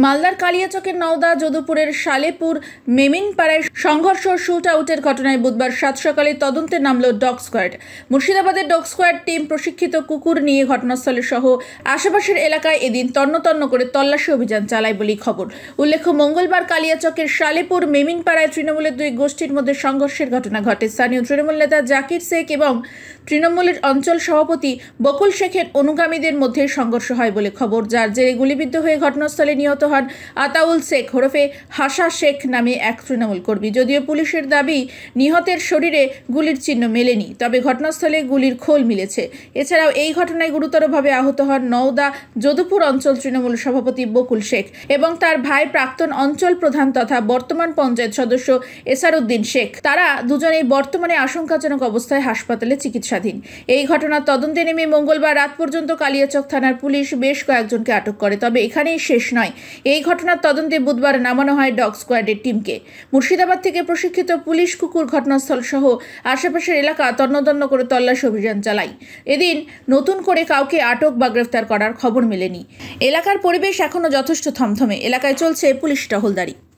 মালদার কালিয়াচকের নওদা যদুপুরের সালেপুর মেমিনপাড়ায় সংঘর্ষ শুট আউটের ঘটনায় বুধবার 7 সকালে তদন্তে নামল ডগ স্কোয়াড। মুর্শিদাবাদের ডগ স্কোয়াড টিম প্রশিক্ষিত কুকুর নিয়ে ঘটনাস্থলে সহ আশেপাশের এলাকায় এদিন তন্ন করে তল্লাশি অভিযান চালায় বলেই খবর। উল্লেখ্য, মঙ্গলবার কালিয়াচকের সালেপুর মেমিনপাড়ায় তৃণমূলের দুই গোষ্ঠীর মধ্যে সংঘর্ষের ঘটনা ঘটে। স্থানীয় তৃণমূল নেতা জাকির শেখ এবং তৃণমূলের অঞ্চল সভাপতি বকুল শেখের অনুগামীদের মধ্যে সংঘর্ষ হয় বলে খবর, যার জেরে গুলিবিদ্ধ হয়ে ঘটনাস্থলে নিহত হন আতাউল শেখ ওরফে হাসা শেখ নামে এক তৃণমূল কর্মী। যদিও পুলিশের দাবি নিহতের শরীরে গুলির চিহ্ন মেলেনি, তবে ঘটনাস্থলে গুলির খোল মিলেছে। এছাড়াও এই ঘটনায় গুরুতরভাবে আহত হন নওদা যদুপুর অঞ্চল তৃণমূল সভাপতি বকুল শেখ এবং তার ভাই প্রাক্তন অঞ্চল প্রধান তথা বর্তমান পঞ্চায়েত সদস্য এসারউদ্দিন শেখ। তারা দুজনেই বর্তমানে আশঙ্কাজনক অবস্থায় হাসপাতালে চিকিৎসাধীন। এই ঘটনার তদন্তে নেমে মঙ্গলবার রাত পর্যন্ত কালিয়াচক থানার পুলিশ বেশ কয়েকজনকে আটক করে। তবে এখানেই শেষ নয়, এই ঘটনার তদন্তে বুধবার নামানো হয় ডগ স্কোয়াডের টিমকে। মুর্শিদাবাদ থেকে প্রশিক্ষিত পুলিশ কুকুর ঘটনাস্থল সহ আশেপাশের এলাকা তন্ন করে তল্লাশি অভিযান চালায়। এদিন নতুন করে কাউকে আটক বা গ্রেফতার করার খবর মেলেনি। এলাকার পরিবেশ এখনো যথেষ্ট থমথমে। এলাকায় চলছে পুলিশ টহলদারি।